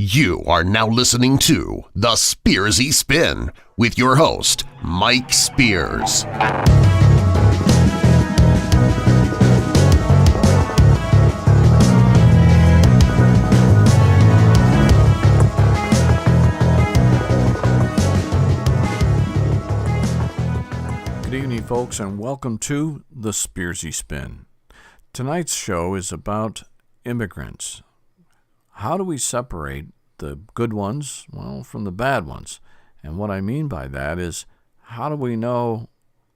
You are now listening to The Spearsy Spin with your host, Mike Spears. Good evening, folks, and welcome to The Spearsy Spin. Tonight's show is about immigrants. How do we separate the good ones, from the bad ones? And what I mean by that is, how do we know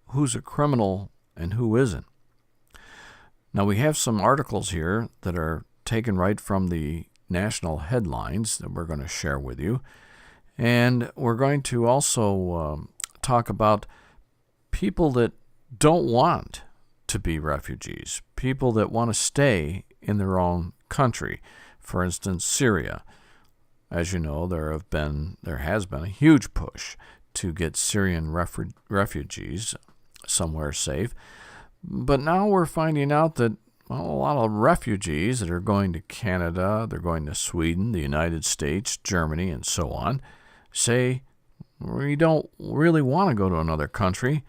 who's a criminal and who isn't? Now, we have some articles here that are taken right from the national headlines that we're going to share with you. And we're going to also talk about people that don't want to be refugees, people that want to stay in their own country. For instance, Syria. As you know, there has been a huge push to get Syrian refugees somewhere safe. But now we're finding out that a lot of refugees that are going to Canada, they're going to Sweden, the United States, Germany, and so on, say, we don't really want to go to another country.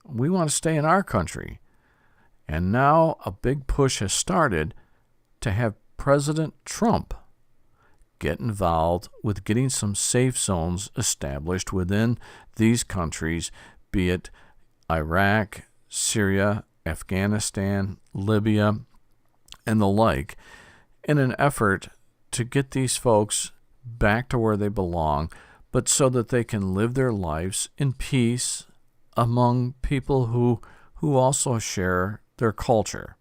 We want to stay in our country. And now a big push has started to have President Trump get involved with getting some safe zones established within these countries, be it Iraq, Syria, Afghanistan, Libya, and the like, in an effort to get these folks back to where they belong, but so that they can live their lives in peace among people who also share their culture.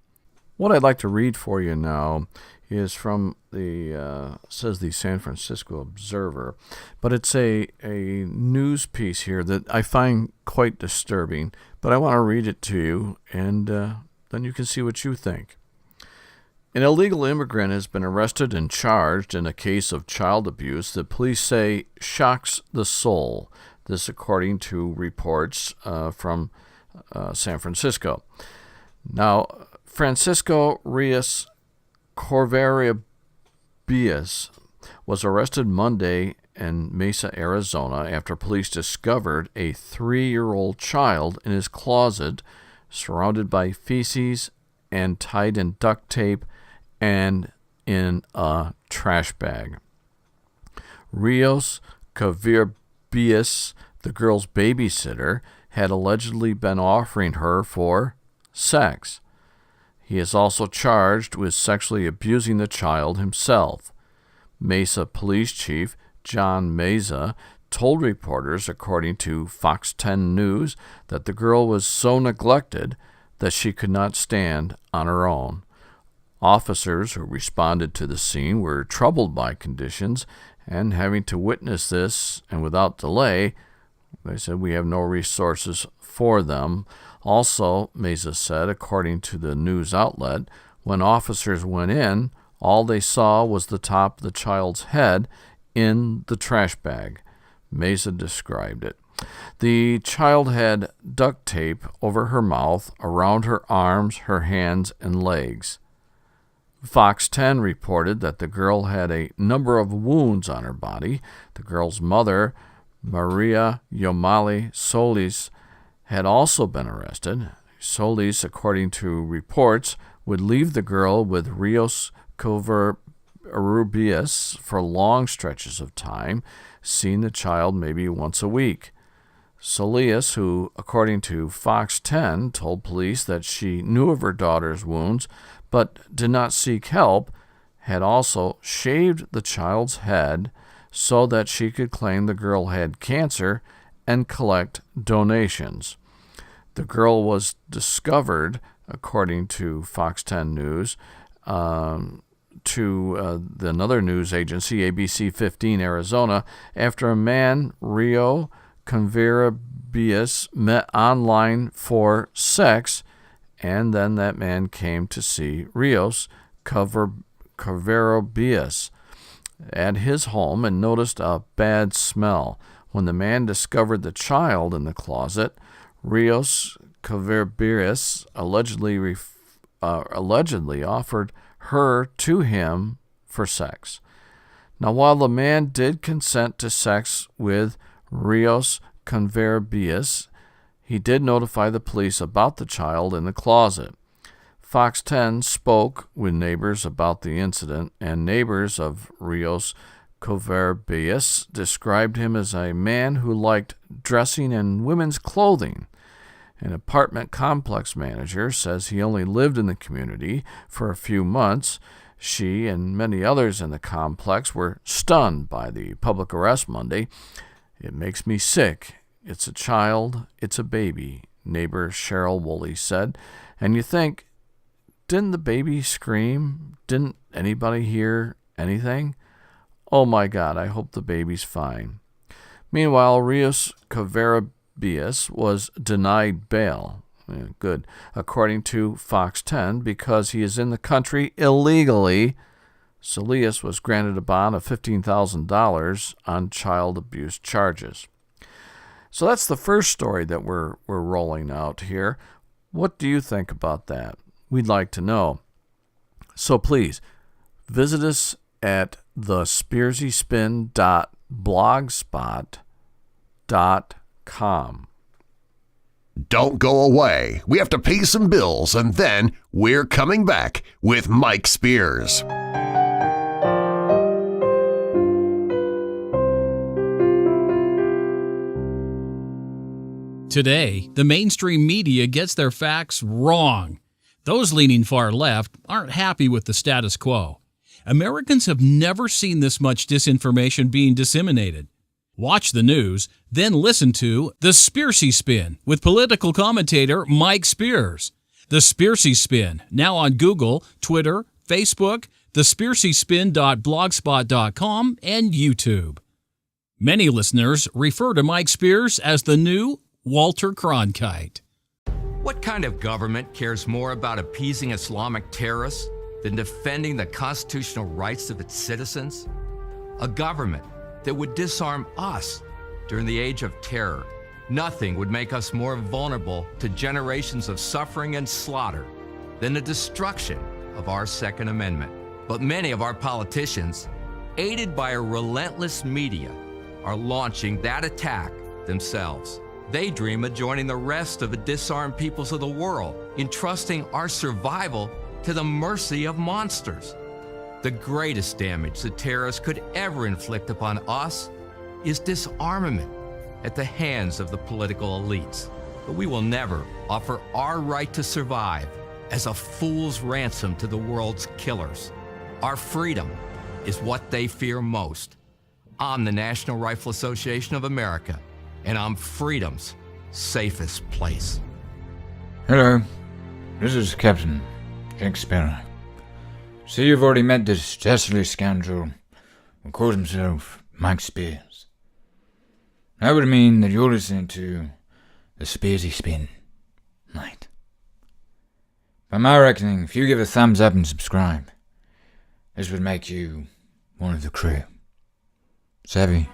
What I'd like to read for you now is from the San Francisco Observer, but it's a news piece here that I find quite disturbing, but I want to read it to you, and then you can see what you think. An illegal immigrant has been arrested and charged in a case of child abuse that police say shocks the soul. This according to reports from San Francisco. Now, Francisco Reyes Covarrubias was arrested Monday in Mesa, Arizona, after police discovered a 3-year-old child in his closet, surrounded by feces and tied in duct tape and in a trash bag. Reyes Covarrubias, the girl's babysitter, had allegedly been offering her for sex. He is also charged with sexually abusing the child himself. Mesa Police Chief John Meza told reporters, according to Fox 10 News, that the girl was so neglected that she could not stand on her own. Officers who responded to the scene were troubled by conditions, and having to witness this, and without delay, they said, we have no resources for them. Also, Meza said, according to the news outlet, when officers went in, all they saw was the top of the child's head in the trash bag. Meza described it. The child had duct tape over her mouth, around her arms, her hands, and legs. Fox 10 reported that the girl had a number of wounds on her body. The girl's mother, Maria Yomali Solis, had also been arrested. Solis, according to reports, would leave the girl with Reyes Covarrubias for long stretches of time, seeing the child maybe once a week. Solis, who, according to Fox 10, told police that she knew of her daughter's wounds but did not seek help, had also shaved the child's head so that she could claim the girl had cancer and collect donations. The girl was discovered, according to Fox 10 News, to another news agency, ABC 15 Arizona, after a man, Rio Covarrubias, met online for sex, and then that man came to see Reyes Covarrubias at his home and noticed a bad smell. When the man discovered the child in the closet, Reyes Covarrubias allegedly offered her to him for sex. Now, while the man did consent to sex with Rios Converbius, he did notify the police about the child in the closet. Fox 10 spoke with neighbors about the incident, and neighbors of Rios Converbius described him as a man who liked dressing in women's clothing. An apartment complex manager says he only lived in the community for a few months. She and many others in the complex were stunned by the public arrest Monday. "It makes me sick. It's a child. It's a baby," neighbor Cheryl Woolley said. And you think, didn't the baby scream? Didn't anybody hear anything? Oh my God, I hope the baby's fine. Meanwhile, Rios Converbius was denied bail. Good. According to Fox 10, because he is in the country illegally, Salias was granted a bond of $15,000 on child abuse charges. So that's the first story that we're rolling out here. What do you think about that? We'd like to know. So please, visit us at thespearsysspin.blogspot.com. Don't go away. We have to pay some bills, and then we're coming back with Mike Spears. Today, the mainstream media gets their facts wrong. Those leaning far left aren't happy with the status quo. Americans have never seen this much disinformation being disseminated. Watch the news, then listen to The Spearsy Spin with political commentator Mike Spears. The Spearsy Spin, now on Google, Twitter, Facebook, thespearsysspin.blogspot.com, and YouTube. Many listeners refer to Mike Spears as the new Walter Cronkite. What kind of government cares more about appeasing Islamic terrorists than defending the constitutional rights of its citizens? A government that would disarm us during the age of terror. Nothing would make us more vulnerable to generations of suffering and slaughter than the destruction of our Second Amendment. But many of our politicians, aided by a relentless media, are launching that attack themselves. They dream of joining the rest of the disarmed peoples of the world, entrusting our survival to the mercy of monsters. The greatest damage the terrorists could ever inflict upon us is disarmament at the hands of the political elites. But we will never offer our right to survive as a fool's ransom to the world's killers. Our freedom is what they fear most. I'm the National Rifle Association of America, and I'm freedom's safest place. Hello, this is Captain Jack Sparrow. So you've already met this dastardly scoundrel who calls himself Mike Spears. That would mean that you're listening to the Spearsy Spin. Right. By my reckoning, if you give a thumbs up and subscribe, this would make you one of the crew. Savvy?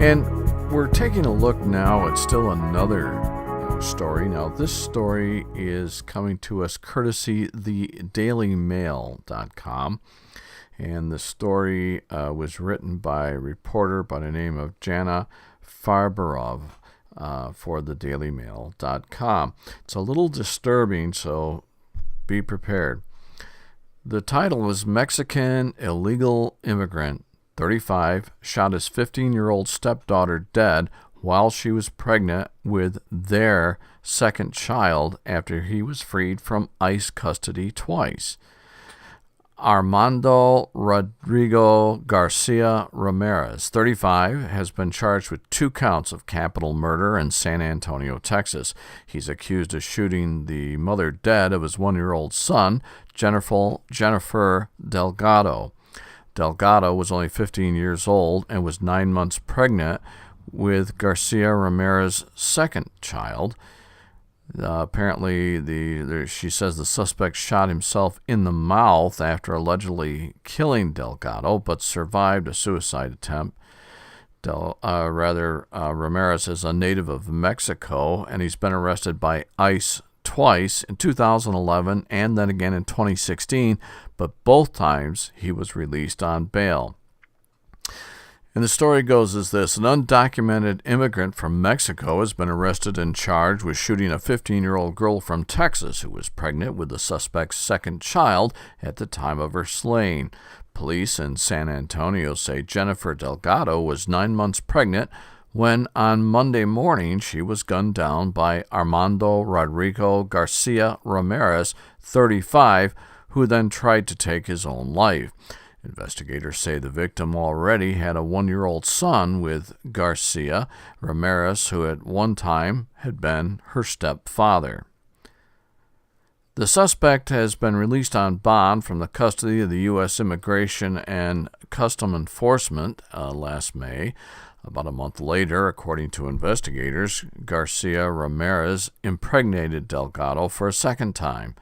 And we're taking a look now at still another story. Now, this story is coming to us courtesy thedailymail.com. And the story was written by a reporter by the name of Jana Farbarov for thedailymail.com. It's a little disturbing, so be prepared. The title was Mexican Illegal Immigrant 35, shot his 15-year-old stepdaughter dead while she was pregnant with their second child after he was freed from ICE custody twice. Armando Rodrigo Garcia Ramirez, 35, has been charged with 2 counts of capital murder in San Antonio, Texas. He's accused of shooting the mother dead of his 1-year-old son, Jennifer Delgado. Delgado was only 15 years old and was 9 months pregnant with Garcia Ramirez's second child. Apparently, she says the suspect shot himself in the mouth after allegedly killing Delgado, but survived a suicide attempt. Ramirez is a native of Mexico, and he's been arrested by ICE twice, in 2011 and then again in 2016, but both times he was released on bail. And the story goes as this: an undocumented immigrant from Mexico has been arrested and charged with shooting a 15-year-old girl from Texas who was pregnant with the suspect's second child at the time of her slaying. Police in San Antonio say Jennifer Delgado was 9 months pregnant when on Monday morning she was gunned down by Armando Rodrigo Garcia Ramirez, 35, who then tried to take his own life. Investigators say the victim already had a 1-year-old son with Garcia Ramirez, who at one time had been her stepfather. The suspect has been released on bond from the custody of the U.S. Immigration and Customs Enforcement last May. About a month later, according to investigators, Garcia Ramirez impregnated Delgado for a second time.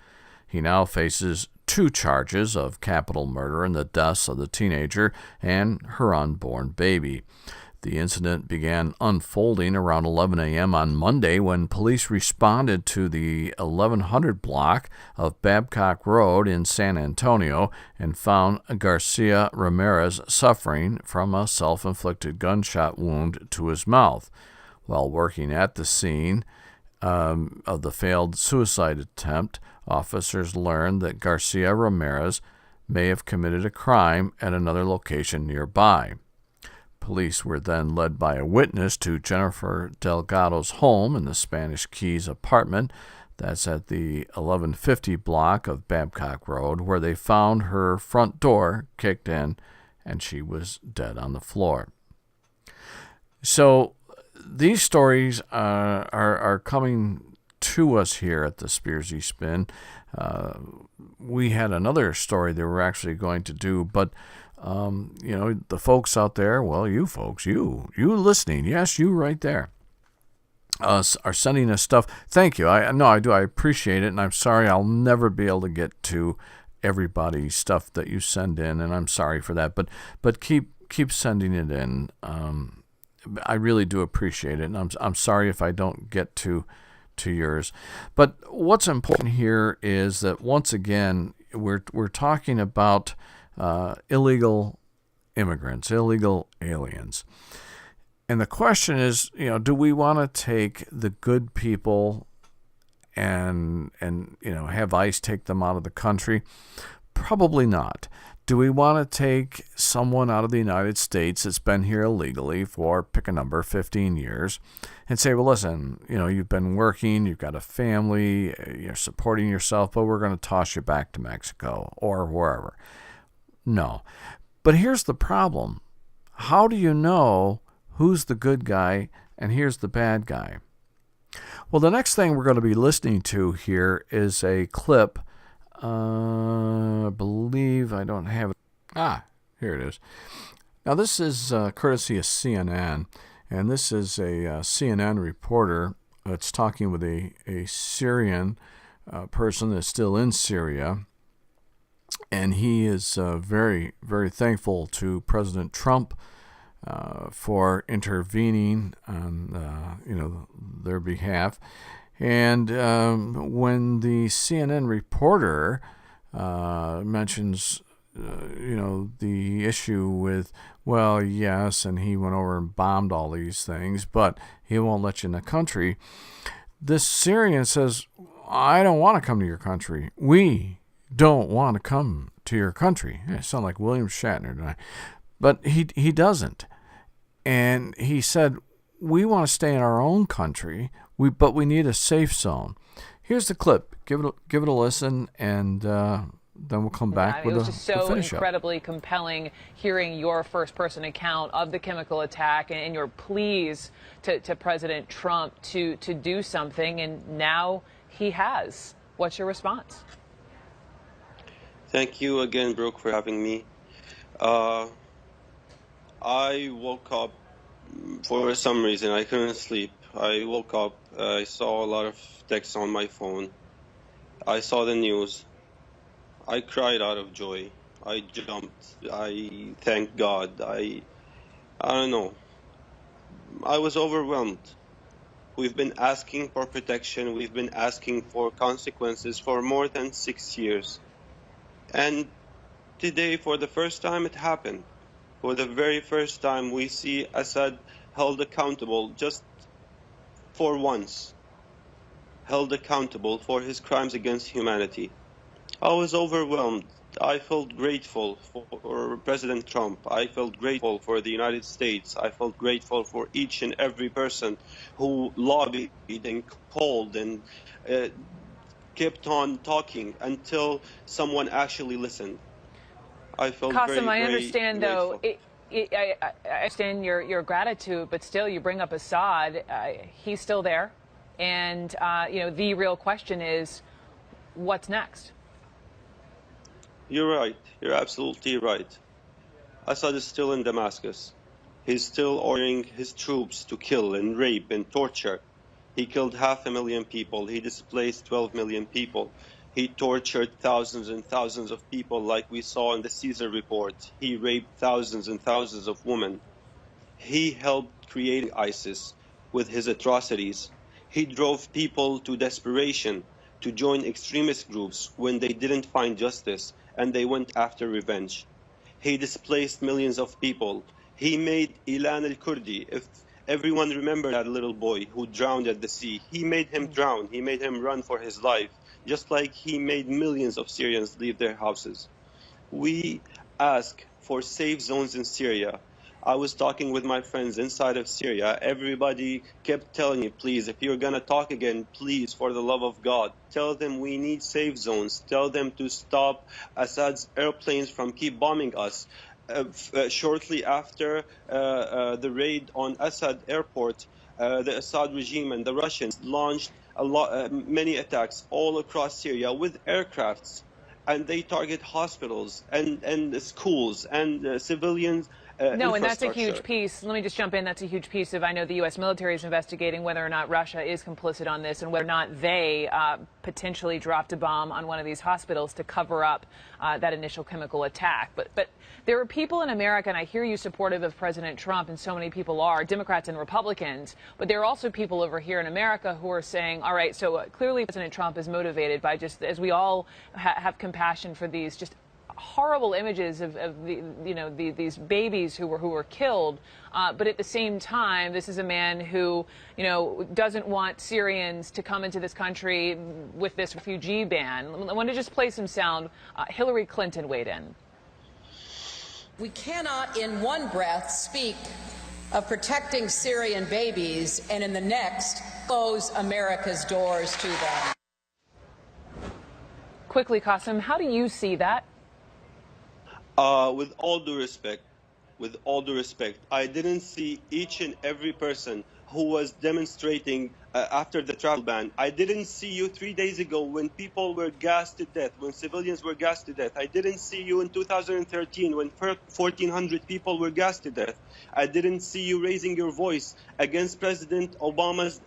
He now faces 2 charges of capital murder in the deaths of the teenager and her unborn baby. The incident began unfolding around 11 a.m. on Monday when police responded to the 1100 block of Babcock Road in San Antonio and found Garcia Ramirez suffering from a self-inflicted gunshot wound to his mouth. While working at the scene of the failed suicide attempt, officers learned that Garcia Ramirez may have committed a crime at another location nearby. Police were then led by a witness to Jennifer Delgado's home in the Spanish Keys apartment. That's at the 1150 block of Babcock Road, where they found her front door kicked in and she was dead on the floor. So these stories are coming to us here at the Spearsy Spin. We had another story that we're actually going to do, but the folks out there, well, you folks, you listening, yes, you right there, are sending us stuff. Thank you. I do. I appreciate it, and I'm sorry I'll never be able to get to everybody's stuff that you send in, and I'm sorry for that. But keep sending it in. I really do appreciate it, and I'm sorry if I don't get to yours. But what's important here is that once again we're talking about illegal immigrants, illegal aliens. And the question is, do we want to take the good people and have ICE take them out of the country? Probably not. Do we want to take someone out of the United States that's been here illegally for, pick a number, 15 years, and say, well, listen, you've been working, you've got a family, you're supporting yourself, but we're going to toss you back to Mexico or wherever? No. But here's the problem. How do you know who's the good guy and here's the bad guy? Well, the next thing we're going to be listening to here is a clip. I believe I don't have it. Here it is. Now, this is courtesy of CNN, and this is a CNN reporter that's talking with a Syrian person that's still in Syria. And he is very, very thankful to President Trump for intervening on their behalf. And when the CNN reporter mentions the issue with, well, yes, and he went over and bombed all these things, but he won't let you in the country, this Syrian says, I don't want to come to your country. We don't want to come to your country. I sound like William Shatner tonight. But he doesn't. And he said, we want to stay in our own country, but we need a safe zone. Here's the clip. Give it a listen, and then we'll come back with a finish up. It was just so incredibly compelling hearing your first-person account of the chemical attack and your pleas to President Trump to do something, and now he has. What's your response? Thank you again, Brooke, for having me. I woke up for some reason. I couldn't sleep. I woke up, I saw a lot of texts on my phone. I saw the news. I cried out of joy. I jumped. I thanked God. I don't know. I was overwhelmed. We've been asking for protection. We've been asking for consequences for more than 6 years. And today, for the first time, it happened. For the very first time, we see Assad held accountable just for once, held accountable for his crimes against humanity. I was overwhelmed. I felt grateful for President Trump. I felt grateful for the United States. I felt grateful for each and every person who lobbied and called and kept on talking until someone actually listened. I felt Qasim, very, I very understand, grateful. though. I understand your gratitude, but still, you bring up Assad. He's still there, and the real question is, what's next? You're right. You're absolutely right. Assad is still in Damascus. He's still ordering his troops to kill and rape and torture. He killed 500,000 people. He displaced 12 million people. He tortured thousands and thousands of people like we saw in the Caesar report. He raped thousands and thousands of women. He helped create ISIS with his atrocities. He drove people to desperation to join extremist groups when they didn't find justice and they went after revenge. He displaced millions of people. He made Ilan al-Kurdi, if everyone remembers that little boy who drowned at the sea, he made him drown. He made him run for his life, just like he made millions of Syrians leave their houses. We ask for safe zones in Syria. I was talking with my friends inside of Syria. Everybody kept telling me, please, if you're going to talk again, please, for the love of God, tell them we need safe zones. Tell them to stop Assad's airplanes from keep bombing us. Shortly after the raid on Assad airport, the Assad regime and the Russians launched many attacks all across Syria with aircrafts. And they target hospitals and schools and civilians. No, and that's a huge piece. Let me just jump in. That's a huge piece of, I know the U.S. military is investigating whether or not Russia is complicit on this and whether or not they potentially dropped a bomb on one of these hospitals to cover up that initial chemical attack. But there are people in America, and I hear you supportive of President Trump, and so many people are, Democrats and Republicans, but there are also people over here in America who are saying, all right, so clearly President Trump is motivated by just, as we all have compassion for these just horrible images of these babies who were killed, but at the same time, this is a man who doesn't want Syrians to come into this country with this refugee ban. I want to just play some sound. Hillary Clinton weighed in. We cannot, in one breath, speak of protecting Syrian babies and in the next close America's doors to them. Quickly, Qasim, how do you see that? With all due respect, I didn't see each and every person who was demonstrating after the travel ban. I didn't see you 3 days ago when people were gassed to death, when civilians were gassed to death. I didn't see you in 2013 when 1,400 people were gassed to death. I didn't see you raising your voice against President Obama's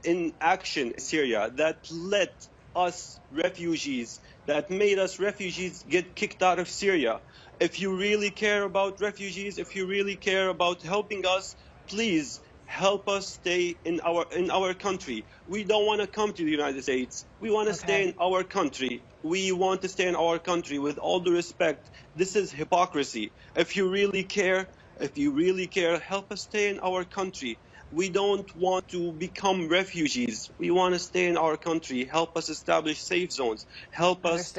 inaction in Syria that led us refugees, that made us refugees get kicked out of Syria. If you really care about refugees, if you really care about helping us, please help us stay in our country. We don't want to come to the United States. We want to stay in our country. We want to stay in our country. With all due respect, this is hypocrisy. If you really care, help us stay in our country. We don't want to become refugees. We want to stay in our country. Help us establish safe zones. Help us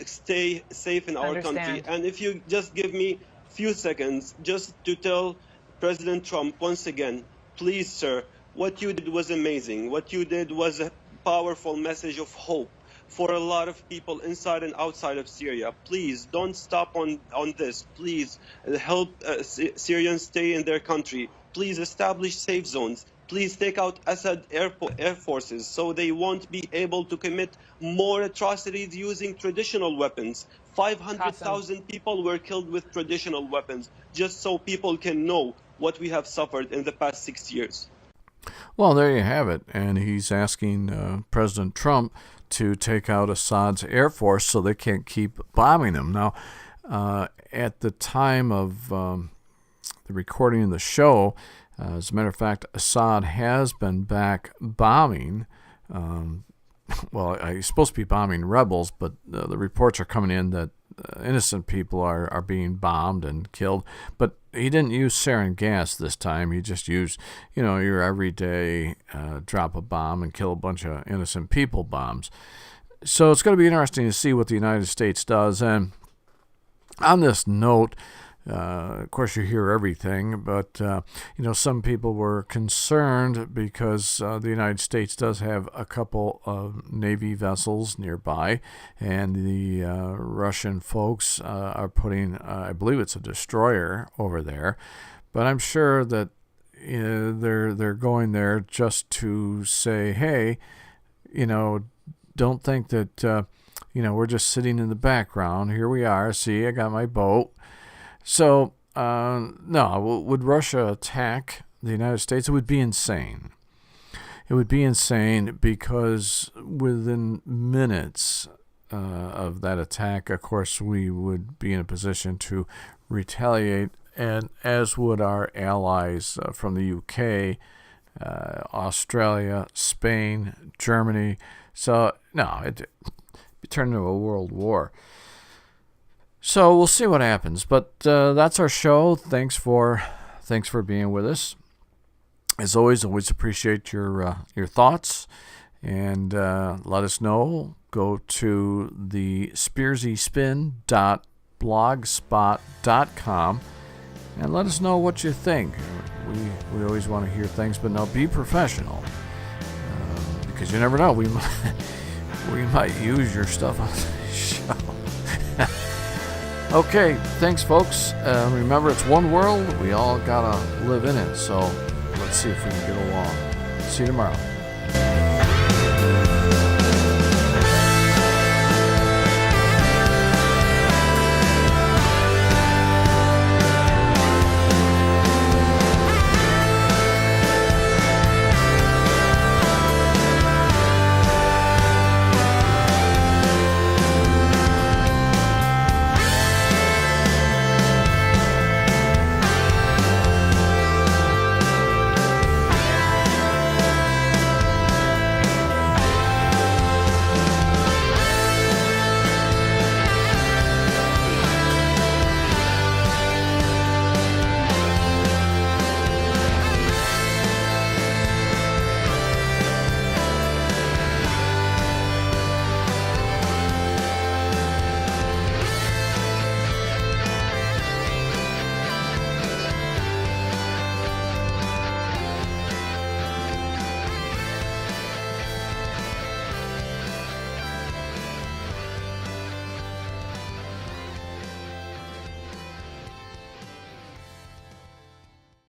stay safe in our country. And if you just give me a few seconds just to tell President Trump once again, please, sir, what you did was amazing. What you did was a powerful message of hope for a lot of people inside and outside of Syria. Please don't stop on this. Please help Syrians stay in their country. Please establish safe zones. Please take out Assad air forces so they won't be able to commit more atrocities using traditional weapons. 500,000 people were killed with traditional weapons, just so people can know what we have suffered in the past 6 years. Well, there you have it. And he's asking President Trump to take out Assad's air force so they can't keep bombing him. Now, at the time of the recording of the show, as a matter of fact, Assad has been back bombing. Well, he's supposed to be bombing rebels, but the reports are coming in that innocent people are being bombed and killed. But he didn't use sarin gas this time. He just used, your everyday drop a bomb and kill a bunch of innocent people bombs. So it's going to be interesting to see what the United States does. And on this note, of course, you hear everything, but, some people were concerned because the United States does have a couple of Navy vessels nearby, and the Russian folks are putting, I believe it's a destroyer over there, but I'm sure that they're going there just to say, hey, don't think that, we're just sitting in the background. Here we are. See, I got my boat. So, no, would Russia attack the United States? It would be insane. It would be insane because within minutes of that attack, of course, we would be in a position to retaliate, and as would our allies from the UK, Australia, Spain, Germany. So, no, it'd be turned into a world war. So we'll see what happens, but that's our show. Thanks for being with us. As always appreciate your thoughts, and let us know. Go to the spearsyspin.blogspot.com and let us know what you think. We always want to hear things, but now be professional, because you never know. We might use your stuff on the show. Okay, thanks, folks. Remember, it's one world. We all gotta live in it. So let's see if we can get along. See you tomorrow.